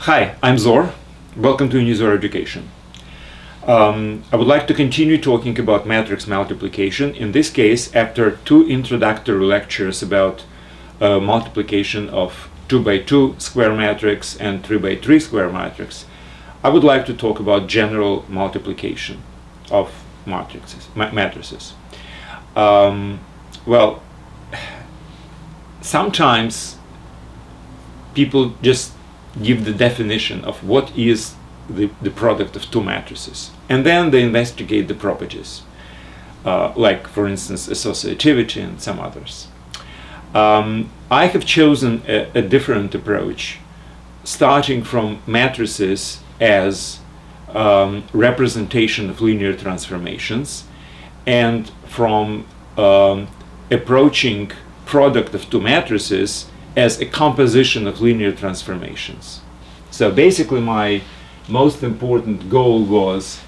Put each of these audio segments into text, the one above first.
Hi, I'm Zor. Welcome to Unizor education. I would like to continue talking about matrix multiplication. In this case, after two introductory lectures about multiplication of 2 by 2 square matrix and 3 by 3 square matrix, I would like to talk about general multiplication of matrices. Well, sometimes people just give the definition of what is the product of two matrices, and then they investigate the properties, like for instance associativity and some others. I have chosen a different approach, starting from matrices as representation of linear transformations, and from approaching product of two matrices as a composition of linear transformations. So basically my most important goal was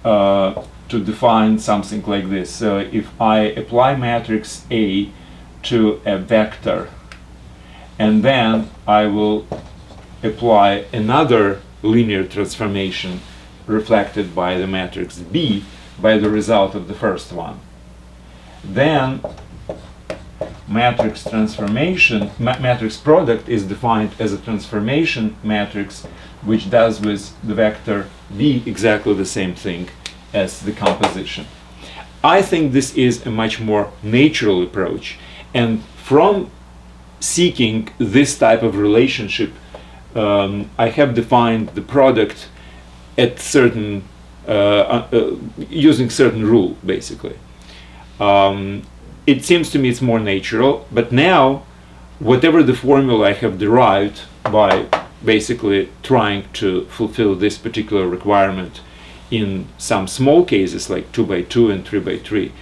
to define something like this. So if I apply matrix A to a vector, and then I will apply another linear transformation reflected by the matrix B by the result of the first one, then matrix product is defined as a transformation matrix which does with the vector B exactly the same thing as the composition. I think this is a much more natural approach, and from seeking this type of relationship, I have defined the product at certain using certain rule, basically. It seems to me it's more natural, but now whatever the formula I have derived by basically trying to fulfill this particular requirement in some small cases like 2 by 2 and 3 by 3,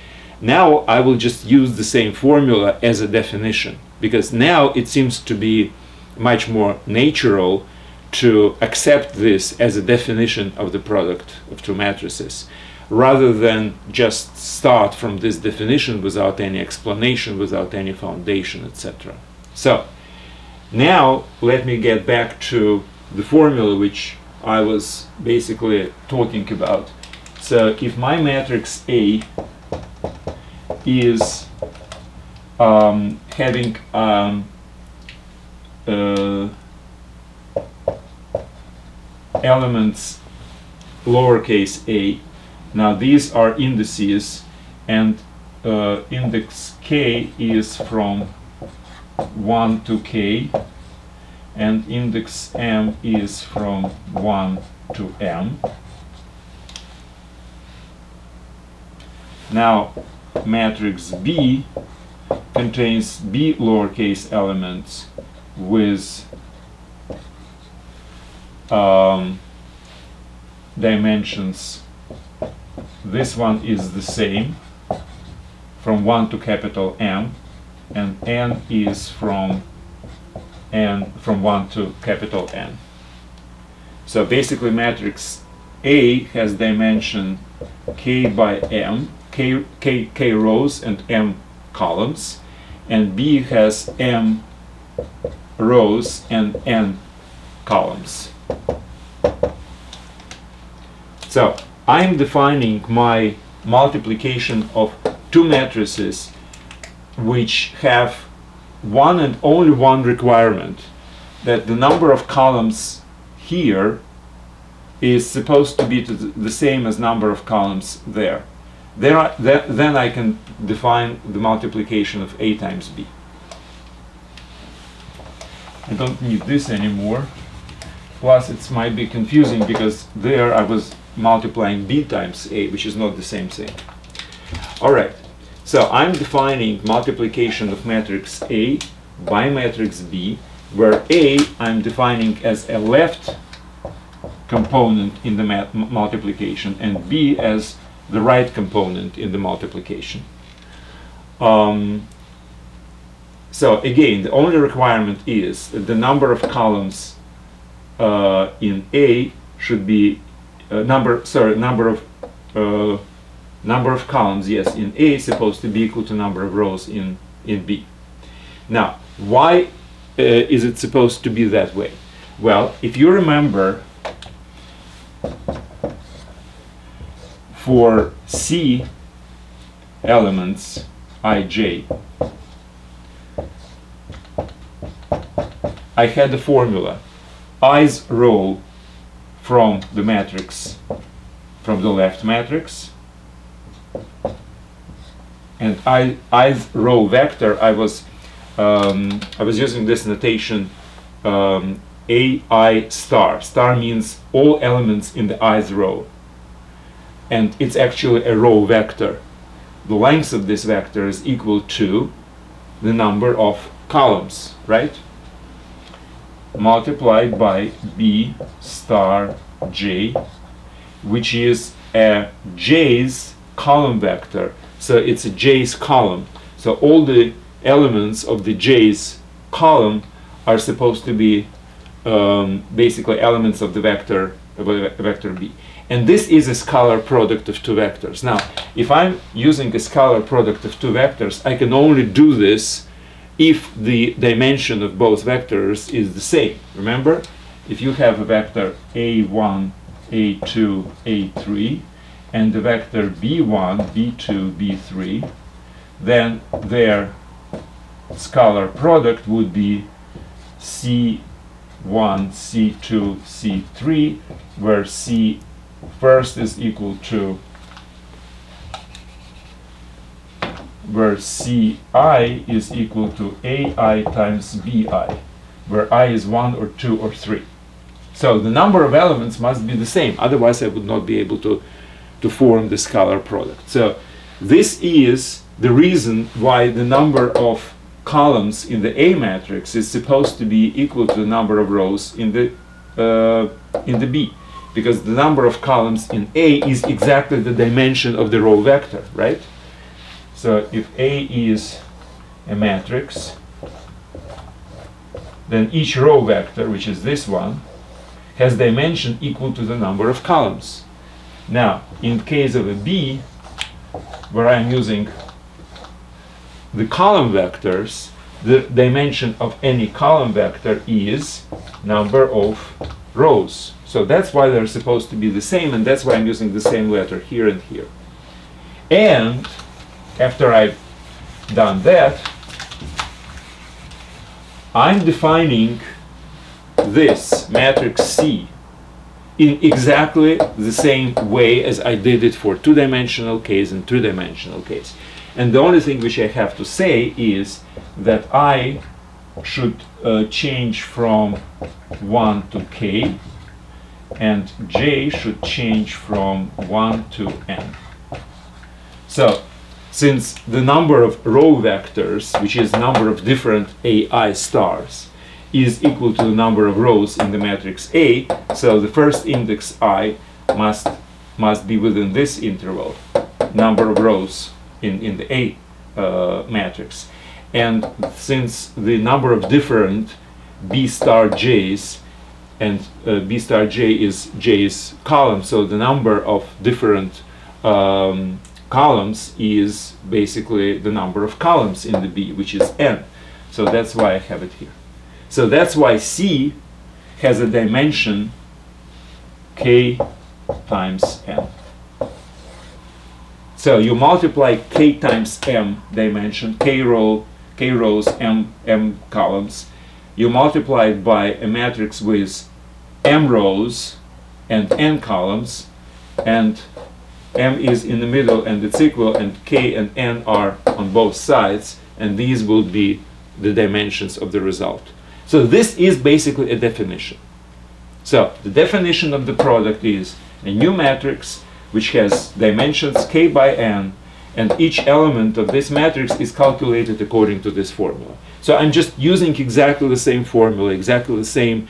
now I will just use the same formula as a definition, because now it seems to be much more natural to accept this as a definition of the product of two matrices, rather than just start from this definition without any explanation, without any foundation, etc. So now let me get back to the formula which I was basically talking about. So if my matrix A is having elements lowercase a, now these are indices, and index k is from 1 to k, and index m is from 1 to m. Now matrix B contains b lowercase elements with dimensions. This one is the same, from 1 to capital M, and n is from 1 to capital N. So basically matrix A has dimension k by m, k rows and m columns, and B has m rows and n columns. So I'm defining my multiplication of two matrices which have one and only one requirement, that the number of columns here is supposed to be the same as number of columns there. Then I can define the multiplication of A times B. I don't need this anymore. Plus it might be confusing because there I was multiplying B times A, which is not the same thing. Alright, so I'm defining multiplication of matrix A by matrix B, where A I'm defining as a left component in the multiplication and B as the right component in the multiplication. So again, the only requirement is that the number of columns in A should be number of columns, yes, in A is supposed to be equal to number of rows in B. Now, why is it supposed to be that way? Well, if you remember, for C elements ij, I had the formula i's row from the matrix, from the left matrix, and i's row vector, I was using this notation ai star. Star means all elements in the i's row, and it's actually a row vector. The length of this vector is equal to the number of columns, right? Multiplied by b star j, which is a j's column vector. So it's a j's column. So all the elements of the j's column are supposed to be basically elements of the vector b. And this is a scalar product of two vectors. Now, if I'm using a scalar product of two vectors, I can only do this if the dimension of both vectors is the same. Remember, if you have a vector a1, a2, a3, and the vector b1, b2, b3, then their scalar product would be c1, c2, c3, where c first is equal to, where ci is equal to ai times bi, where I is 1 or 2 or 3. So the number of elements must be the same, otherwise I would not be able to form the scalar product. So this is the reason why the number of columns in the A matrix is supposed to be equal to the number of rows in the B, because the number of columns in A is exactly the dimension of the row vector, right? So if A is a matrix, then each row vector, which is this one, has dimension equal to the number of columns. Now, in case of a B, where I'm using the column vectors, the dimension of any column vector is number of rows. So that's why they're supposed to be the same, and that's why I'm using the same letter here and here. And after I've done that, I'm defining this matrix C in exactly the same way as I did it for two-dimensional case and three-dimensional case. And the only thing which I have to say is that I should change from 1 to k, and j should change from 1 to n. So, since the number of row vectors, which is number of different ai stars, is equal to the number of rows in the matrix A, so the first index I must be within this interval, number of rows in the A matrix. And since the number of different B star j's, and B star j is j's column, so the number of different columns is basically the number of columns in the B, which is n. So that's why I have it here. So that's why C has a dimension k times m. So you multiply k times m dimension, k rows, m columns. You multiply it by a matrix with m rows and n columns, and m is in the middle and it's equal, and k and n are on both sides, and these will be the dimensions of the result. So this is basically a definition. So the definition of the product is a new matrix which has dimensions k by n, and each element of this matrix is calculated according to this formula. So I'm just using exactly the same formula, exactly the same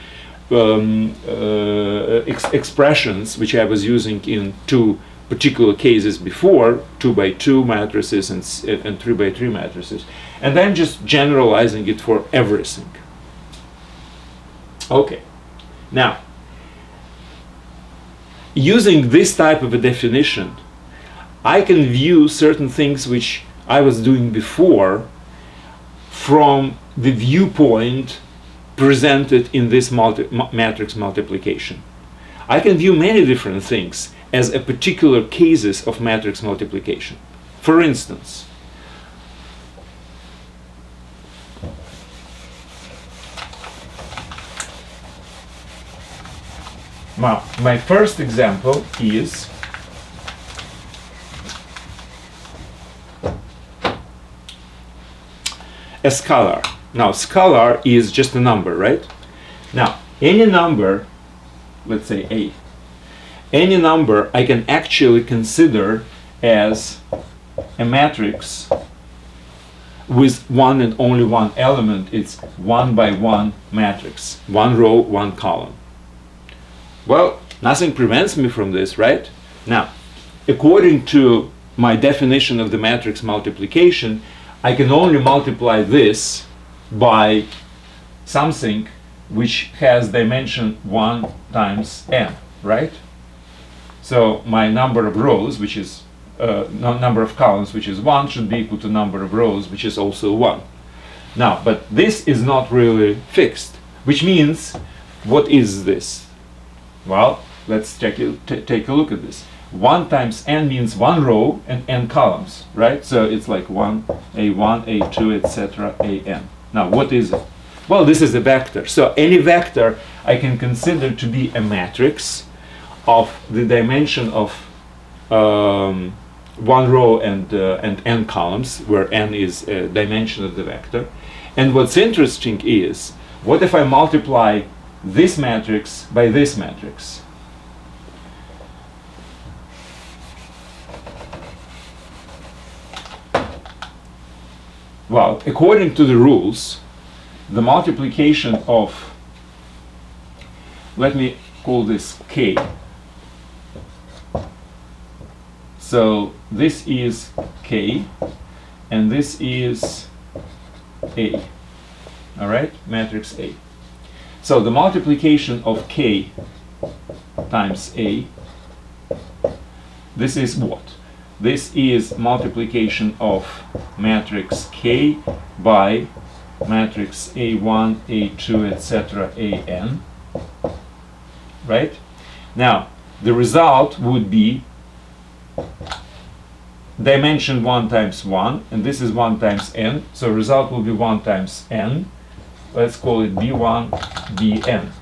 expressions which I was using in two particular cases before, 2 by 2 matrices and 3 by 3 matrices, and I'm just generalizing it for everything. Okay, now using this type of a definition, I can view certain things which I was doing before from the viewpoint presented in this matrix multiplication. I can view many different things as a particular cases of matrix multiplication. For instance, my first example is a scalar. Now, scalar is just a number, right? Now, any number, let's say A, any number I can actually consider as a matrix with one and only one element. It's 1 by 1 matrix, 1 row, 1 column. Well, nothing prevents me from this, right? Now, according to my definition of the matrix multiplication, I can only multiply this by something which has dimension 1 times n, right? So my number of rows, which is number of columns, which is 1, should be equal to number of rows, which is also 1. Now, but this is not really fixed, which means, what is this? Well, let's take a look at this. 1 times n means 1 row and n columns, right? So it's like 1, a1, a2, etc., an. Now, what is it? Well, this is a vector. So any vector I can consider to be a matrix of the dimension of 1 row and n columns, where n is a dimension of the vector. And what's interesting is, what if I multiply this matrix by this matrix? Well, according to the rules, the multiplication of, let me call this k. So this is k, and this is A. All right, matrix A. So the multiplication of k times A, this is what? This is multiplication of matrix K by matrix A1, A2, etc., An. Right? Now, the result would be dimension 1 times 1, and this is 1 times n, so result will be 1 times n. Let's call it B1, Bn.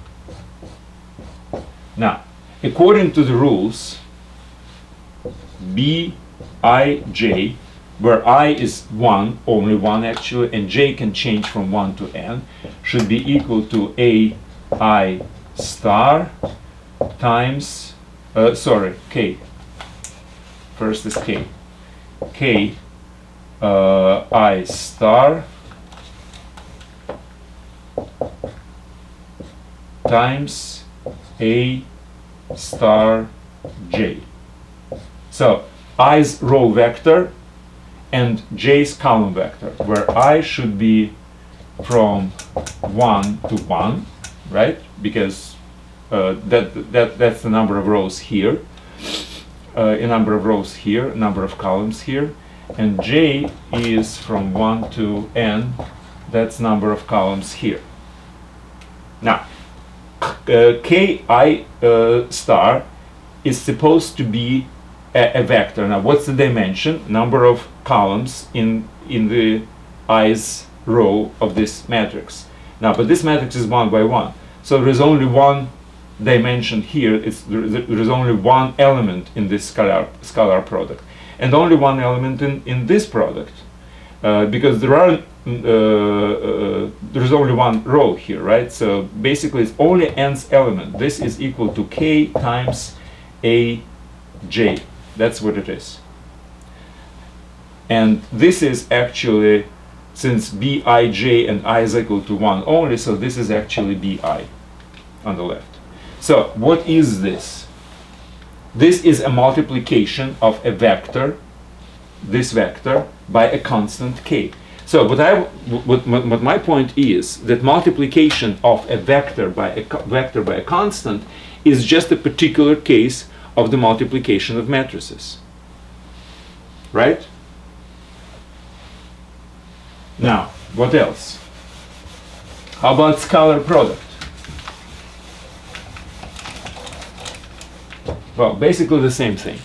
Now, according to the rules, Bij, where I is 1, only 1 actually, and j can change from 1 to n, should be equal to Ai star times, k. First is k. K I star times A star j. So i's row vector and j's column vector, where I should be from 1 to 1, right? Because that's the number of rows here, a number of rows here, a number of columns here, and j is from 1 to n, that's number of columns here. Now, ki star is supposed to be a vector. Now, what's the dimension? Number of columns in the i's row of this matrix. Now, but this matrix is 1 by 1, so there is only one dimension here. There is only one element in this scalar product, and only one element in this product, because there is only one row here, right? So basically, it's only nth element. This is equal to k times aj. That's what it is. And this is actually, since bij and I is equal to 1 only, so this is actually bi on the left. So what is this? This is a multiplication of a vector, this vector, by a constant k. So what my point is that multiplication of a vector by a constant is just a particular case of the multiplication of matrices. Right? Now, what else? How about scalar product? Well, basically the same thing.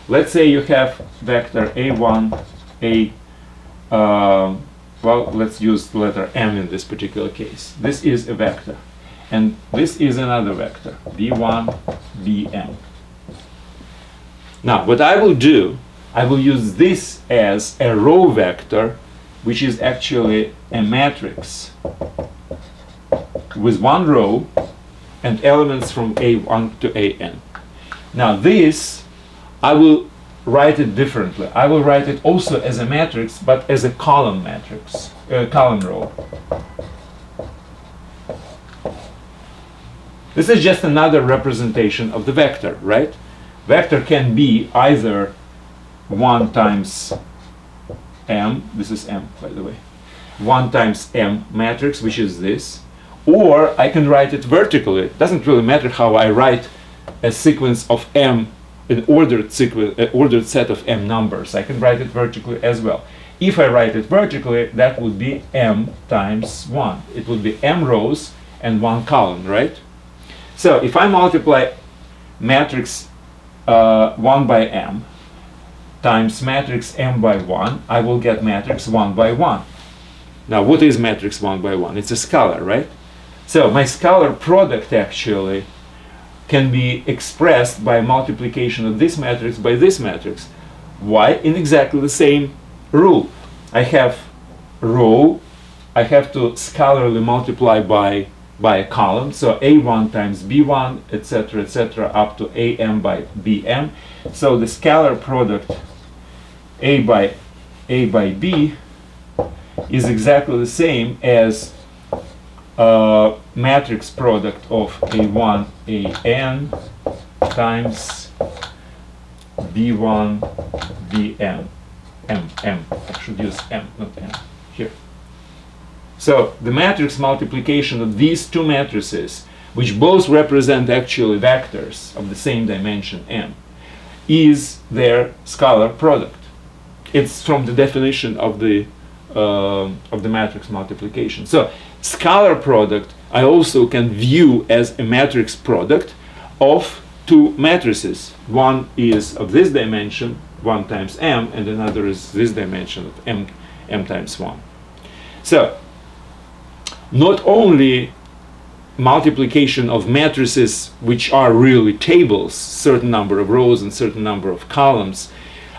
Let's say you have vector a1, well, let's use the letter m in this particular case. This is a vector, and this is another vector, v1, vm. Now, what I will do, I will use this as a row vector, which is actually a matrix with one row and elements from a1 to an. Now this, I will write it differently. I will write it also as a matrix, but as a column matrix, column row. This is just another representation of the vector, right? Vector can be either 1 times m, this is m by the way, 1 times m matrix, which is this, or I can write it vertically. It doesn't really matter how I write a sequence of m, an ordered set of m numbers. I can write it vertically as well. If I write it vertically, that would be m times 1. It would be m rows and 1 column, right? So if I multiply matrix 1 by m times matrix m by 1, I will get matrix 1 by 1. Now, what is matrix 1 by 1? It's a scalar, right? So my scalar product actually can be expressed by multiplication of this matrix by this matrix. Why? In exactly the same rule. I have row, I have to scalarly multiply by a column, so a1 times b1, etc., up to am by bm. So the scalar product a by b is exactly the same as matrix product of a1 an times b1 bm. I should use m, not n, here. So the matrix multiplication of these two matrices, which both represent actually vectors of the same dimension m, is their scalar product. It's from the definition of the matrix multiplication. So scalar product I also can view as a matrix product of two matrices. One is of this dimension, 1 times m, and another is this dimension of m times 1. So not only multiplication of matrices which are really tables, certain number of rows and certain number of columns,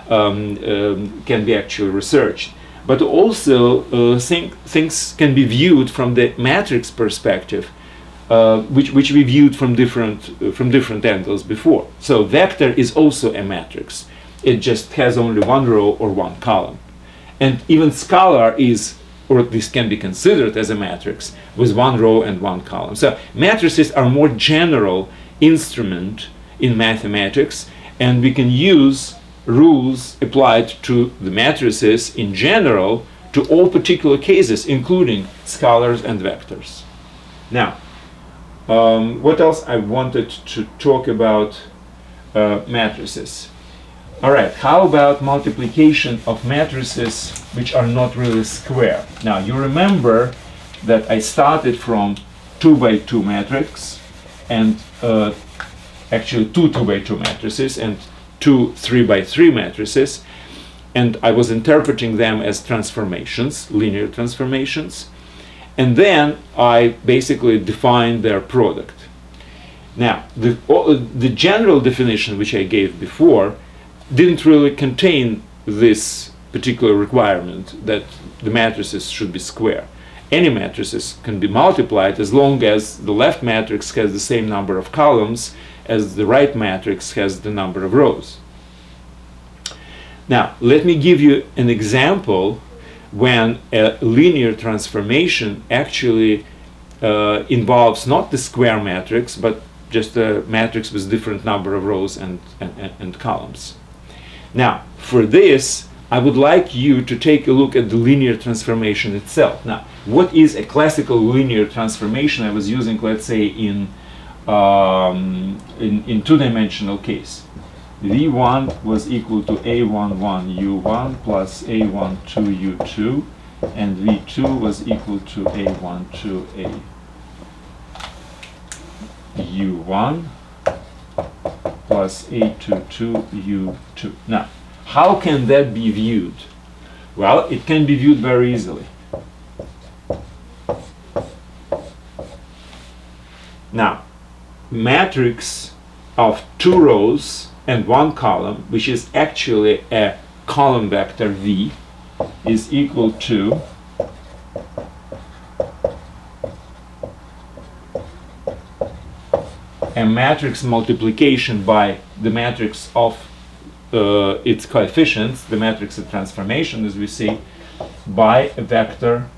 can be actually researched, but also things can be viewed from the matrix perspective, which we viewed from different angles before. So vector is also a matrix. It just has only one row or one column. And even scalar is, or at least can be considered as a matrix with one row and one column. So matrices are more general instrument in mathematics, and we can use rules applied to the matrices in general to all particular cases, including scalars and vectors. Now, what else I wanted to talk about matrices. All right, how about multiplication of matrices which are not really square? Now, you remember that I started from 2 by 2 matrix, and actually two 2 by 2 matrices, and two 3 by 3 matrices, and I was interpreting them as transformations, linear transformations, and then I basically defined their product. Now, the general definition which I gave before didn't really contain this particular requirement that the matrices should be square. Any matrices can be multiplied as long as the left matrix has the same number of columns as the right matrix has the number of rows. Now, let me give you an example when a linear transformation actually involves not the square matrix, but just a matrix with different number of rows and columns. Now, for this, I would like you to take a look at the linear transformation itself. Now, what is a classical linear transformation I was using, let's say, in two-dimensional case? V1 was equal to A11 U1 plus A12 U2 and V2 was equal to A1 to A U1 plus A2 to U2. Now, how can that be viewed? Well, it can be viewed very easily. Now, matrix of 2 rows and 1 column, which is actually a column vector V, is equal to a matrix multiplication by the matrix of its coefficients, the matrix of transformation, as we see, by a vector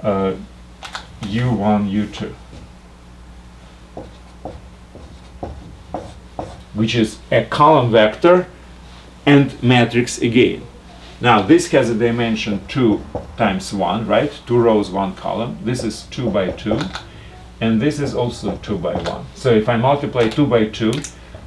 U1, U2, which is a column vector and matrix again. Now this has a dimension 2 times 1, right? 2 rows, 1 column. This is 2 by 2, and this is also 2 by 1. So if I multiply 2 by 2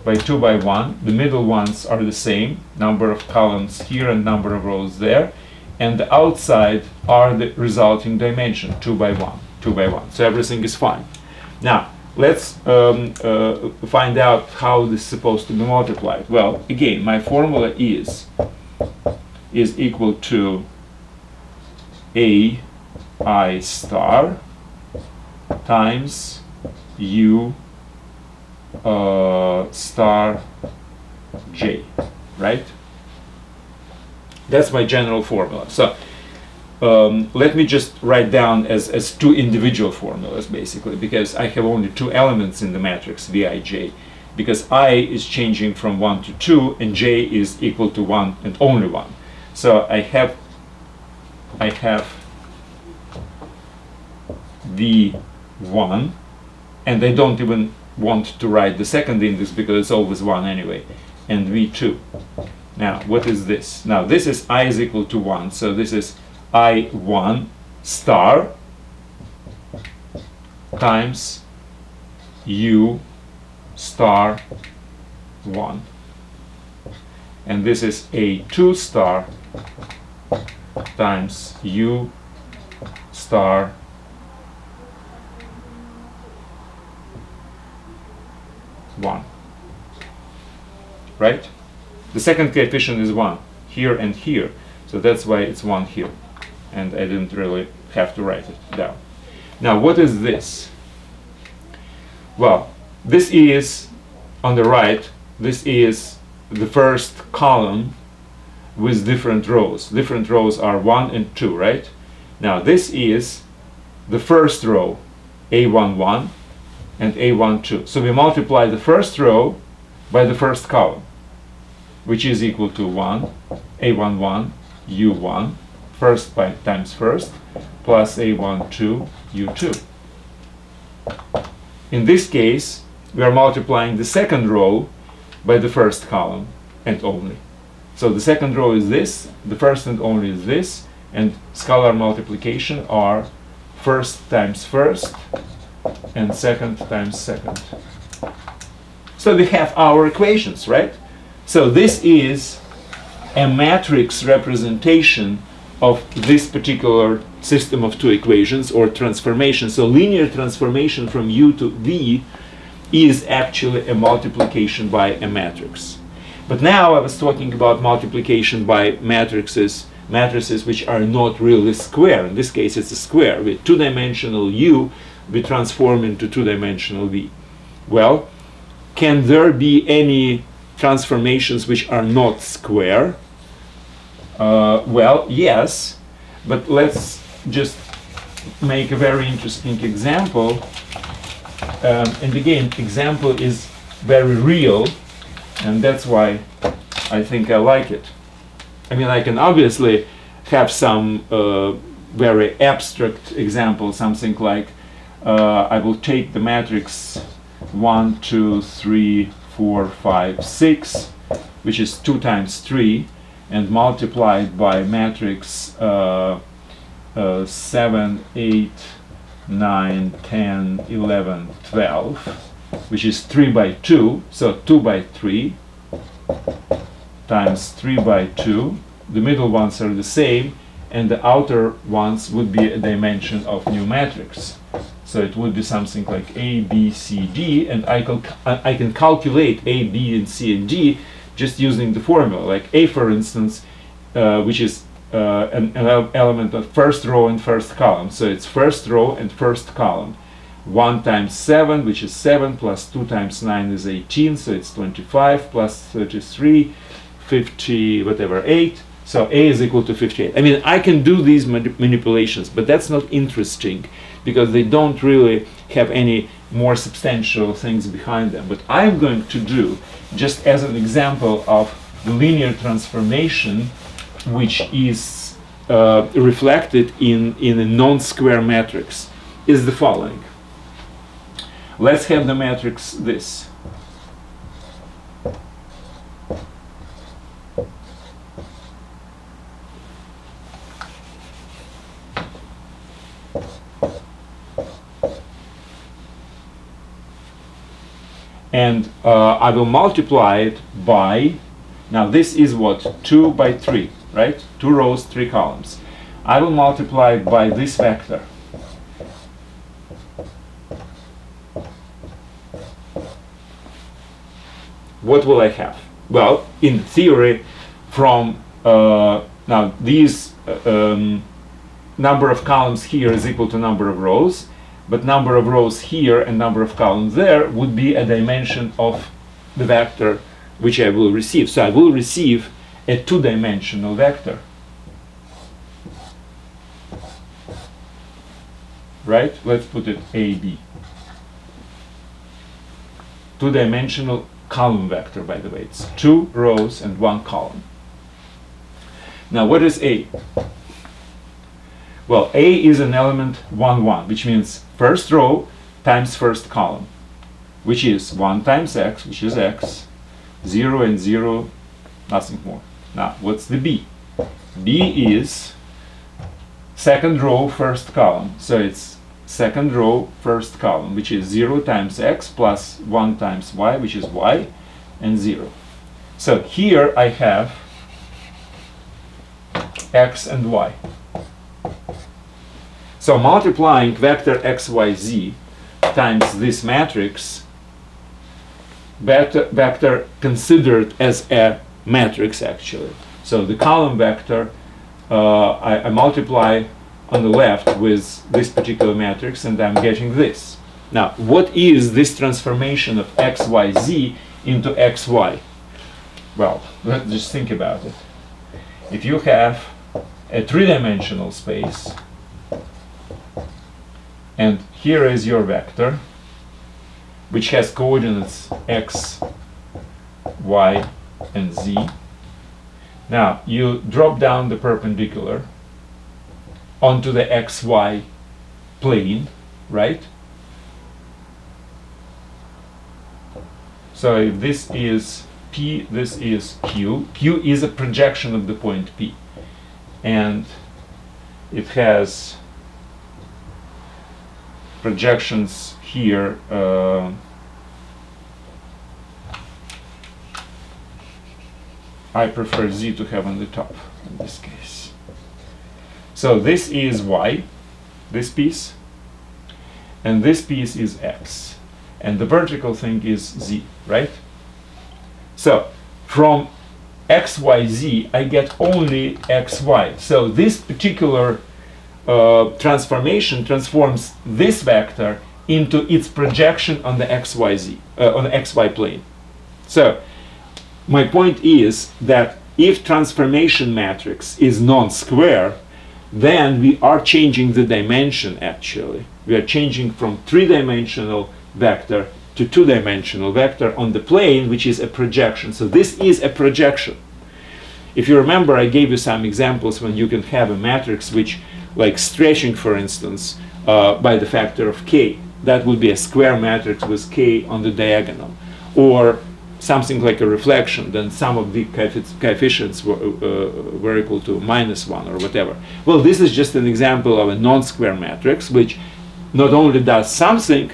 by 2 by 1, the middle ones are the same, number of columns here and number of rows there, and the outside are the resulting dimension, 2 by 1, 2 by 1. So everything is fine. Now, let's find out how this is supposed to be multiplied. Well, again, my formula is equal to AI star times U star J, right? That's my general formula. So let me just write down as 2 individual formulas, basically, because I have only 2 elements in the matrix Vij, because I is changing from 1 to 2 and J is equal to 1 and only 1. So I have V1, and I don't even want to write the second index because it's always 1 anyway, and V2. Now, what is this? Now, this is I is equal to 1, so this is I1 star times U star 1. And this is A2 star times U star 1. Right? The second coefficient is 1 here and here, so that's why it's 1 here, and I didn't really have to write it down. Now, what is this? Well, this is on the right, this is the first column with different rows. Different rows are 1 and 2, right? Now, this is the first row, A11 and A12. So we multiply the first row by the first column, which is equal to 1, A11, U1, first by times first, plus A12, U2. In this case, we are multiplying the second row by the first column and only. So the second row is this, the first and only is this, and scalar multiplication are first times first and second times second. So we have our equations, right? So this is a matrix representation of this particular system of 2 equations, or transformation. So linear transformation from U to V is actually a multiplication by a matrix. But now I was talking about multiplication by matrices which are not really square. In this case, it's a square. With 2-dimensional U, we transform into 2-dimensional V. Well, can there be any transformations which are not square? Well, yes, but let's just make a very interesting example. And again, example is very real, and that's why I think I like it. I mean, I can obviously have some very abstract example, something like I will take the matrix 1, 2, 3, 4, 5, 6, which is 2 times 3, and multiply it by matrix 7, 8, 9, 10, 11, 12, which is 3 by 2, so 2 by 3 times 3 by 2. The middle ones are the same, and the outer ones would be a dimension of new matrix. So it would be something like A, B, C, D, and I can calculate A, B, and C, and D just using the formula. Like A, for instance, which is an element of first row and first column. So it's first row and first column. 1 times 7, which is 7, plus 2 times 9 is 18, so it's 25, plus 33, 50, whatever, 8. So A is equal to 58. I mean, I can do these manipulations, but that's not interesting because they don't really have any more substantial things behind them. What I'm going to do, just as an example of the linear transformation, which is reflected in a non-square matrix, is the following. Let's have the matrix this. And I will multiply it by, now this is what, 2 by 3, right? 2 rows, 3 columns. I will multiply it by this vector. What will I have? Well, in theory, from now these number of columns here is equal to number of rows, but number of rows here and number of columns there would be a dimension of the vector which I will receive. So I will receive a two-dimensional vector. Right? Let's put it AB. Two-dimensional column vector, by the way. It's 2 rows and 1 column. Now what is A? Well, A is an element 1, 1, which means first row times first column, which is 1 times x, which is x, 0 and 0, nothing more. Now, what's the B? B is second row, first column. So it's second row, first column, which is 0 times x plus 1 times y, which is y, and 0. So here I have x and y. So multiplying vector xyz times this matrix, vector considered as a matrix actually. So the column vector I multiply on the left with this particular matrix and I'm getting this. Now what is this transformation of xyz into xy? Well, let's just think about it. If you have a three-dimensional space and here is your vector which has coordinates x, y, and z. Now you drop down the perpendicular onto the xy plane, right? So if this is P, this is Q. Q is a projection of the point P. And it has projections here. I prefer Z to have on the top in this case. So this is Y, this piece, and this piece is X. And the vertical thing is Z, right? So from XYZ I get only XY. So this particular transformation transforms this vector into its projection on the XYZ, on the XY plane. So my point is that if transformation matrix is non-square, then we are changing the dimension actually. We are changing from three-dimensional vector to two-dimensional vector on the plane, which is a projection. So this is a projection. If you remember, I gave you some examples when you can have a matrix which, like stretching for instance, by the factor of k. That would be a square matrix with k on the diagonal. Or something like a reflection, then some of the coefficients were equal to -1 or whatever. Well, this is just an example of a non-square matrix which not only does something,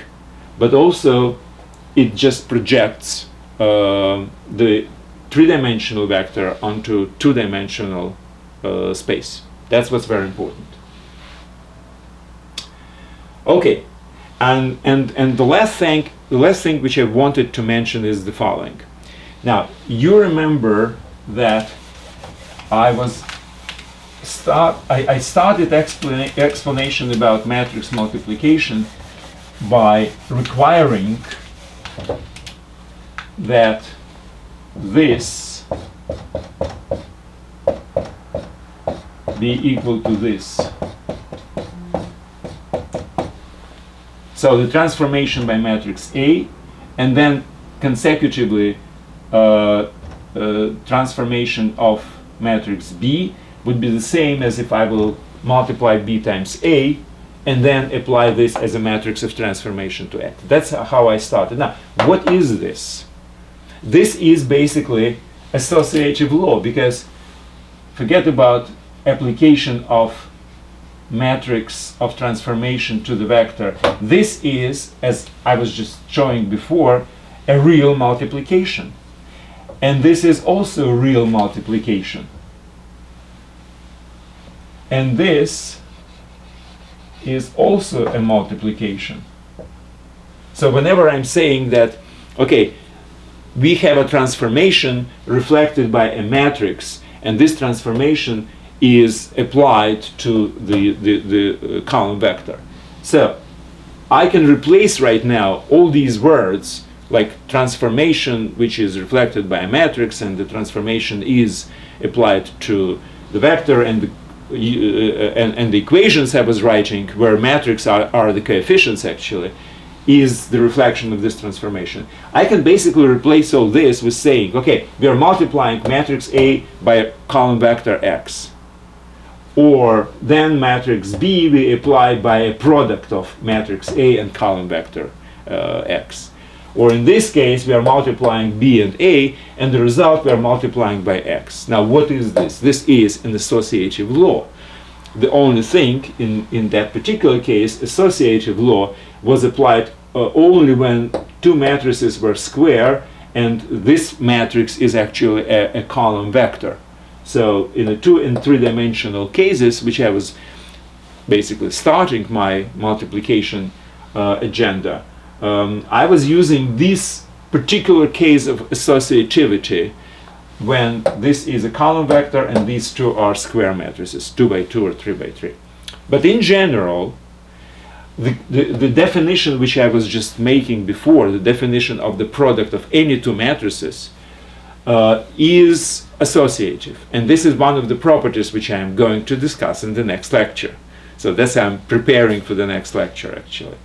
but also it just projects the three-dimensional vector onto two-dimensional space. That's what's very important. Okay, and the last thing which I wanted to mention is the following. Now, you remember that I started explanation about matrix multiplication by requiring that this be equal to this. So the transformation by matrix A, and then consecutively transformation of matrix B would be the same as if I will multiply B times A and then apply this as a matrix of transformation to X. That's how I started. Now, what is this? This is basically associative law, because forget about application of matrix of transformation to the vector. This is, as I was just showing before, a real multiplication. And this is also real multiplication. And this is also a multiplication. So whenever I'm saying that, okay, we have a transformation reflected by a matrix, and this transformation is applied to the column vector. So I can replace right now all these words, like transformation, which is reflected by a matrix, and the transformation is applied to the vector, and the equations I was writing, where matrix are the coefficients actually, is the reflection of this transformation. I can basically replace all this with saying, okay, we are multiplying matrix A by a column vector X. Or then matrix B we apply by a product of matrix A and column vector X. Or in this case, we are multiplying B and A, and the result we are multiplying by X. Now, what is this? This is an associative law. The only thing in that particular case, associative law was applied only when two matrices were square, and this matrix is actually a column vector. So in the 2 and 3 dimensional cases, which I was basically starting my multiplication agenda, I was using this particular case of associativity when this is a column vector and these two are square matrices, 2 by 2 or 3 by 3. But in general, the definition which I was just making before, the definition of the product of any two matrices, is associative. And this is one of the properties which I am going to discuss in the next lecture. So that's how I'm preparing for the next lecture, actually.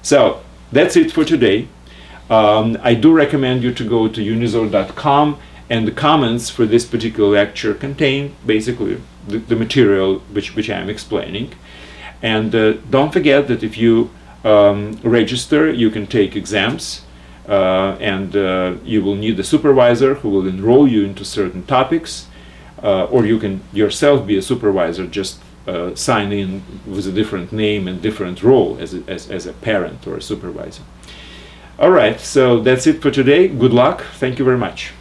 So that's it for today. I do recommend you to go to Unizor.com, and the comments for this particular lecture contain basically the material which I am explaining. And don't forget that if you register, you can take exams, and you will need a supervisor who will enroll you into certain topics, or you can yourself be a supervisor, just sign in with a different name and different role as a parent or a supervisor. All right, so that's it for today. Good luck. Thank you very much.